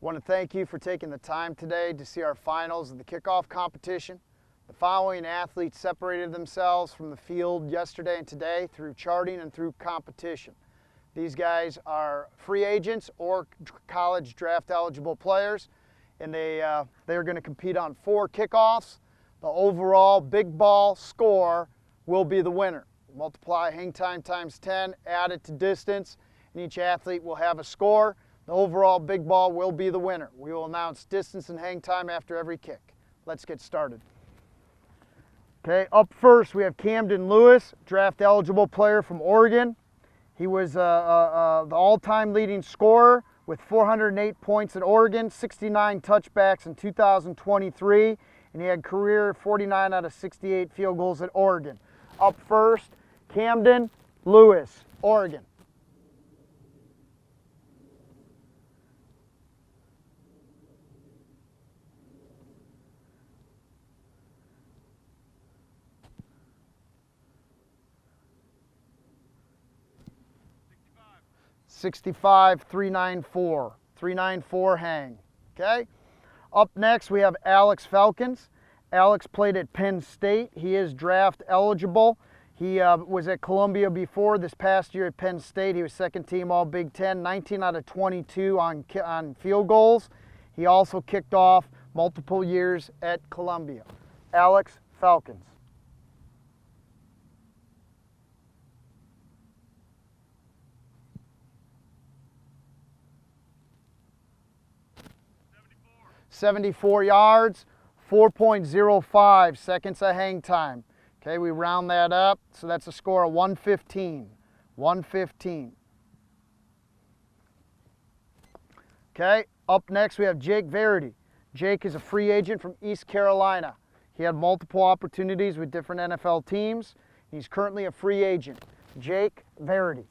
want to thank you for taking the time today to see our finals of the kickoff competition. The following athletes separated themselves from the field yesterday and today through charting and through competition. These guys are free agents or college draft eligible players, and they're going to compete on 4 kickoffs. The overall big ball score will be the winner. Multiply hang time times 10, add it to distance, and each athlete will have a score. The overall big ball will be the winner. We will announce distance and hang time after every kick. Let's get started. Okay, up first we have Camden Lewis, draft eligible player from Oregon. He was the all-time leading scorer with 408 points at Oregon, 69 touchbacks in 2023, and he had career 49 out of 68 field goals at Oregon. Up first, Camden Lewis, Oregon. .65, 394, 394 hang. Okay. Up next we have Alex Falcons. Alex played at Penn State. He is draft eligible. He was at Columbia before. This past year at Penn State, he was second team All Big Ten, 19 out of 22 on field goals. He also kicked off multiple years at Columbia. Alex Falcons. .74 yards, 4.05 seconds of hang time. Okay, we round that up, so that's a score of 115. 115. Okay, up next we have Jake Verity. Jake is a free agent from East Carolina. He had multiple opportunities with different NFL teams. He's currently a free agent. Jake Verity.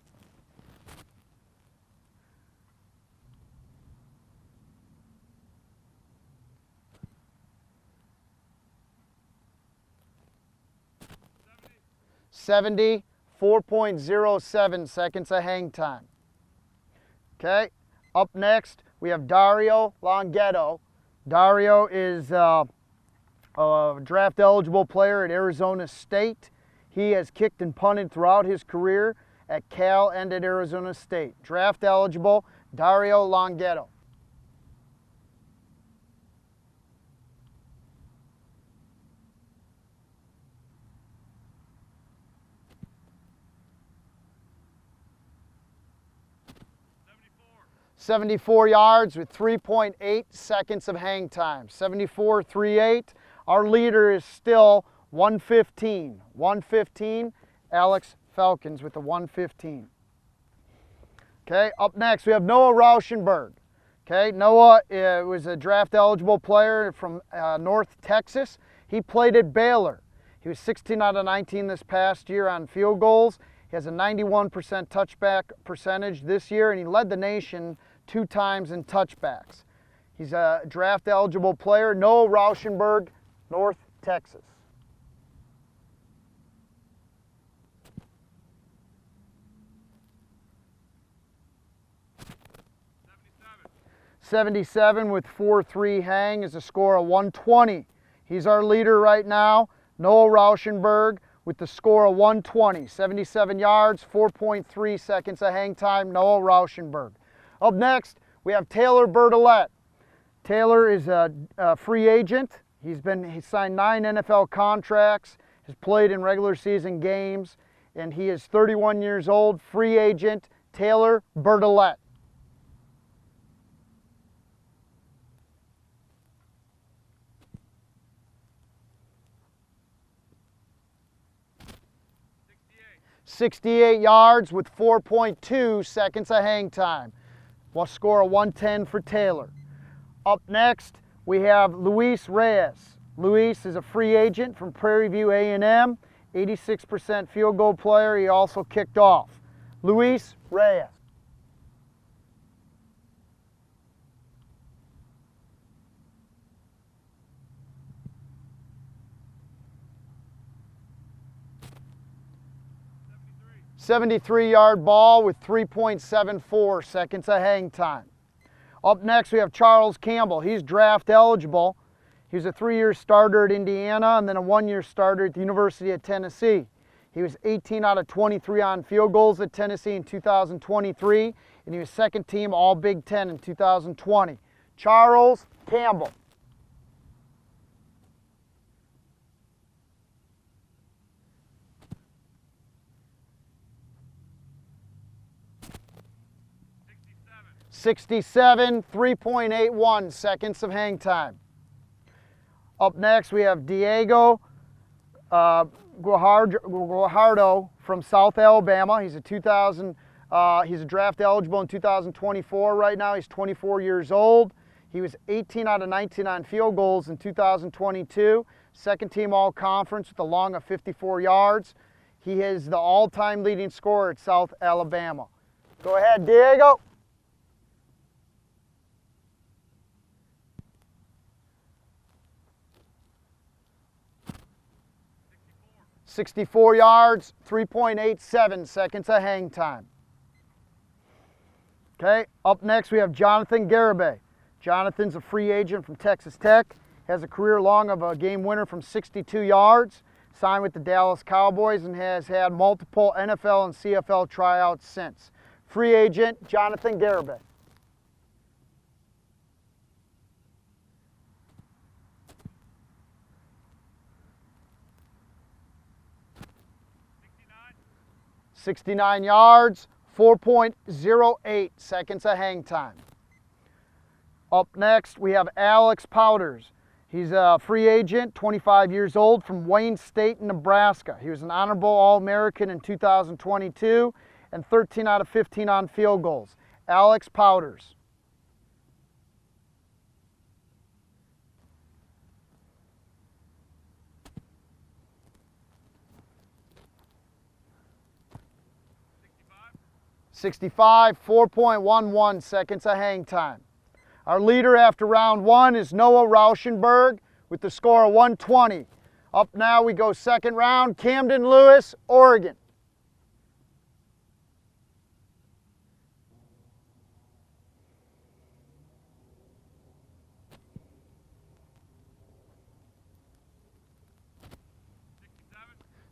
.70, 4.07 seconds of hang time. Okay, up next we have Dario Longhetto. Dario is a draft eligible player at Arizona State. He has kicked and punted throughout his career at Cal and at Arizona State. Draft eligible, Dario Longhetto. .74 yards with 3.8 seconds of hang time. 74.38. Our leader is still 115. 115. Alex Falcons with the 115. Okay, up next we have Noah Rauschenberg. Okay, Noah was a draft eligible player from North Texas. He played at Baylor. He was 16 out of 19 this past year on field goals. He has a 91% touchback percentage this year, and he led the nation 2 times in touchbacks. He's a draft eligible player. Noah Rauschenberg, North Texas. .77 with 4.3 hang is a score of 120. He's our leader right now. Noah Rauschenberg with the score of 120. 77 yards, 4.3 seconds of hang time. Noah Rauschenberg. Up next, we have Taylor Bertolette. Taylor is a free agent. He's signed 9 NFL contracts, has played in regular season games, and he is 31 years old, free agent, Taylor Bertolette. .68 yards with 4.2 seconds of hang time. We'll score a 110 for Taylor. Up next, we have Luis Reyes. Luis is a free agent from Prairie View A&M, 86% field goal player. He also kicked off. Luis Reyes. .73 yard ball with 3.74 seconds of hang time. Up next, we have Charles Campbell. He's draft eligible. He was a 3-year starter at Indiana and then a 1-year starter at the University of Tennessee. He was 18 out of 23 on field goals at Tennessee in 2023, and he was second team All Big Ten in 2020. Charles Campbell. '67, 3.81 seconds of hang time. Up next, we have Diego Guajardo from South Alabama. He's a draft eligible in 2024. Right now, he's 24 years old. He was 18 out of 19 on field goals in 2022. Second team All-Conference with a long of 54 yards. He is the all-time leading scorer at South Alabama. Go ahead, Diego. 64 yards, 3.87 seconds of hang time. Okay, up next we have Jonathan Garibay. Jonathan's a free agent from Texas Tech, has a career long of a game winner from 62 yards, signed with the Dallas Cowboys, and has had multiple NFL and CFL tryouts since. Free agent, Jonathan Garibay. 69 yards, 4.08 seconds of hang time. Up next, we have Alex Powders. He's a free agent, 25 years old, from Wayne State, Nebraska. He was an honorable All-American in 2022 and 13 out of 15 on field goals. Alex Powders. 65, 4.11 seconds of hang time. Our leader after round one is Noah Rauschenberg with the score of 120. Up now we go second round, Camden Lewis, Oregon.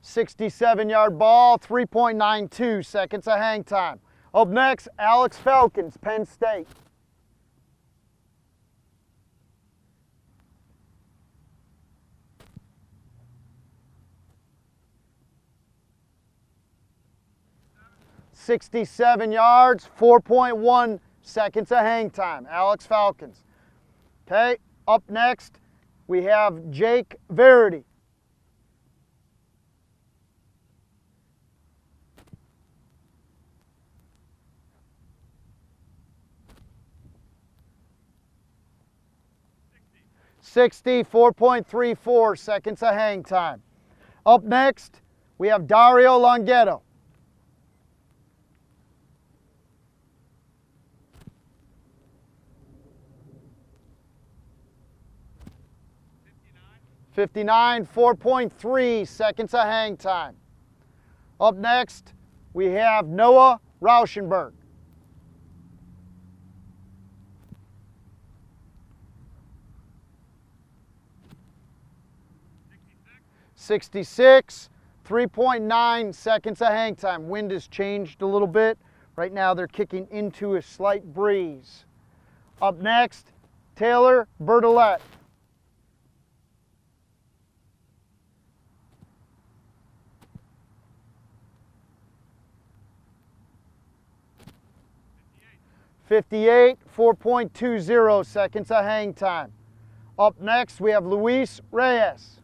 .67-yard ball, 3.92 seconds of hang time. Up next, Alex Falcons, Penn State. .67 yards, 4.1 seconds of hang time. Alex Falcons. Okay, up next, we have Jake Verity. .60, 4.34 seconds of hang time. Up next, we have Dario Longhetto. .59, 4.3 seconds of hang time. Up next, we have Noah Rauschenberg. 66, 3.9 seconds of hang time. Wind has changed a little bit. Right now they're kicking into a slight breeze. Up next, Taylor Bertolet. .58, 4.20 seconds of hang time. Up next, we have Luis Reyes.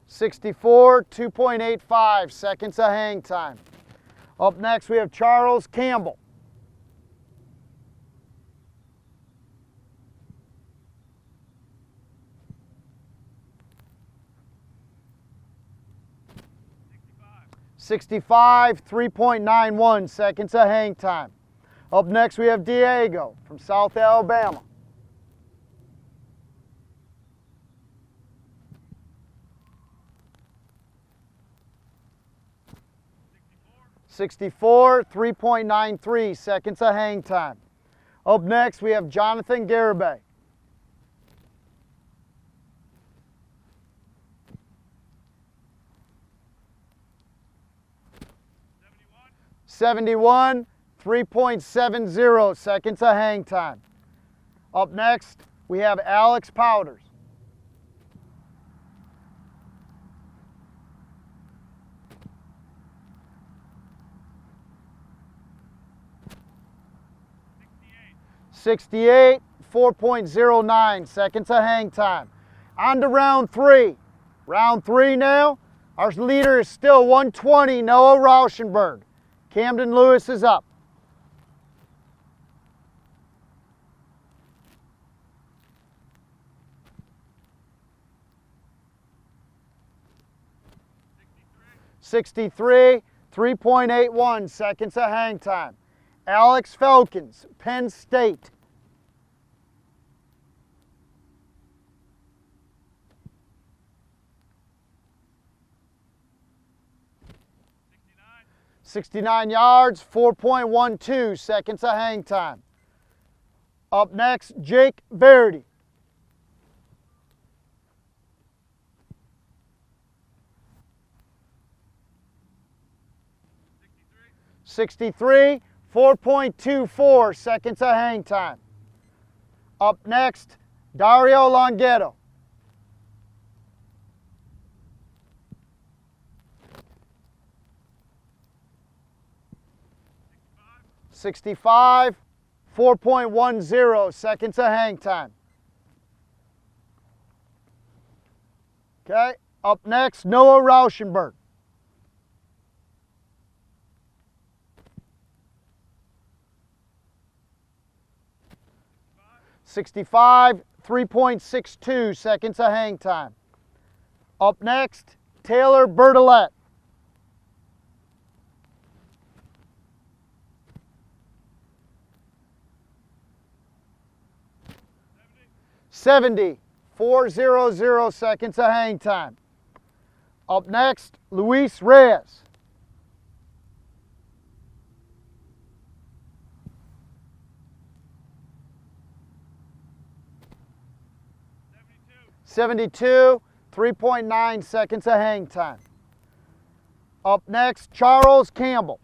64, 2.85 seconds of hang time. Up next, we have Charles Campbell. .65, 3.91 seconds of hang time. Up next, we have Diego from South Alabama. 64, 3.93 seconds of hang time. Up next, we have Jonathan Garibay. 71, 3.70 seconds of hang time. Up next, we have Alex Powders. 68, 4.09 seconds of hang time. On to round three. Round three now. Our leader is still 120, Noah Rauschenberg. Camden Lewis is up. '63, 3.81 seconds of hang time. Alex Felkins, Penn State. 69 yards, 4.12 seconds of hang time. Up next, Jake Verity. 63, 4.24 seconds of hang time. Up next, Dario Longhetto. 65, 4.10 seconds of hang time. Okay, up next, Noah Rauschenberg. 65, 3.62 seconds of hang time. Up next, Taylor Bertolet. 70, 4.00 seconds of hang time. Up next, Luis Reyes. 72, 3.9 seconds of hang time. Up next, Charles Campbell.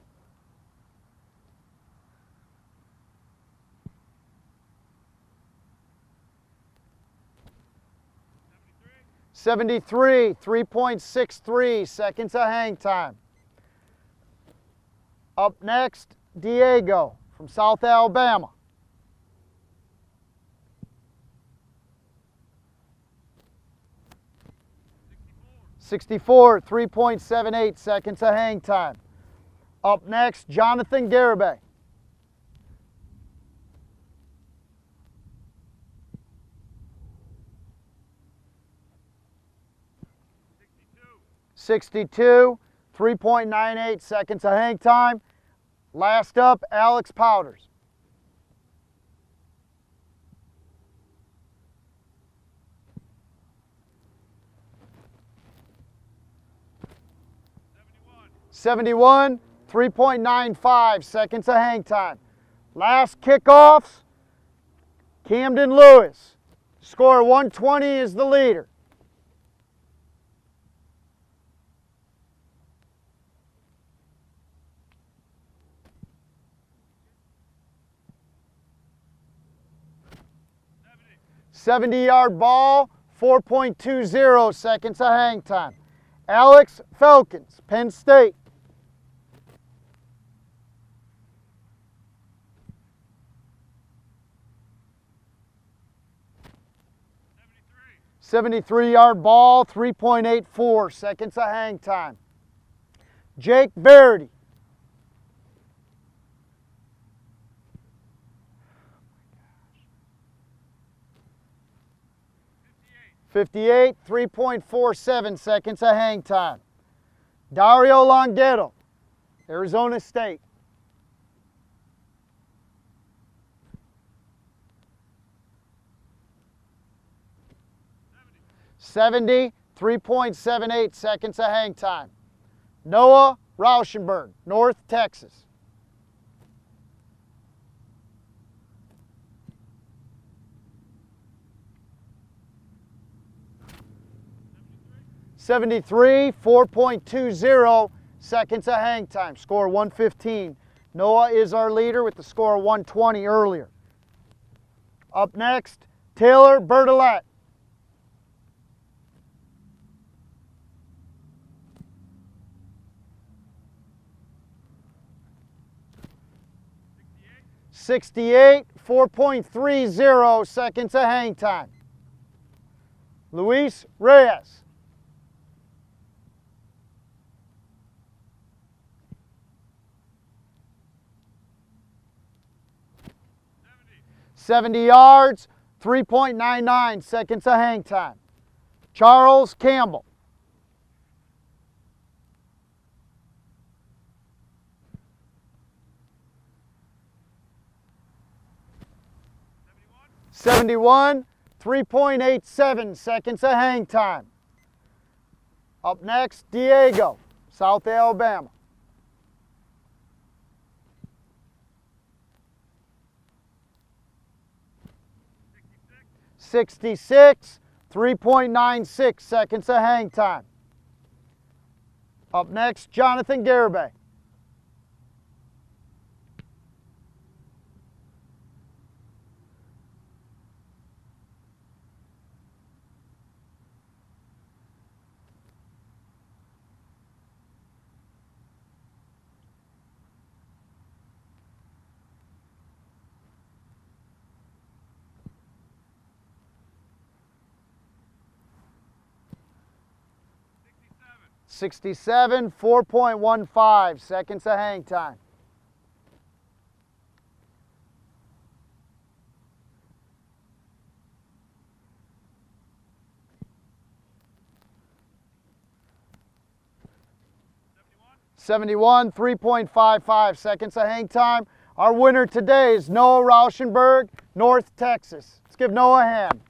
73, 3.63 seconds of hang time. Up next, Diego from South Alabama. 64, 3.78 seconds of hang time. Up next, Jonathan Garibay. 62, 3.98 seconds of hang time. Last up, Alex Powders. 71, 3.95 seconds of hang time. Last kickoffs, Camden Lewis. Score 120 is the leader. '70-yard ball, 4.20 seconds of hang time. Alex Felkins, Penn State. 73-yard ball, 3.84 seconds of hang time. Jake Verity. 58, 3.47 seconds of hang time. Dario Longhetto, Arizona State. 70, 3.78 seconds of hang time. Noah Rauschenberg, North Texas. '73, 4.20 seconds of hang time. Score 115. Noah is our leader with the score 120 earlier. Up next, Taylor Bertolet. '68, 4.30 seconds of hang time. Luis Reyes. '70 yards, 3.99 seconds of hang time. Charles Campbell. '71, 3.87 seconds of hang time. Up next, Diego, South Alabama. '66, 3.96 seconds of hang time. Up next, Jonathan Garibay. '67, 4.15 seconds of hang time. '71, 3.55 seconds of hang time. Our winner today is Noah Rauschenberg, North Texas. Let's give Noah a hand.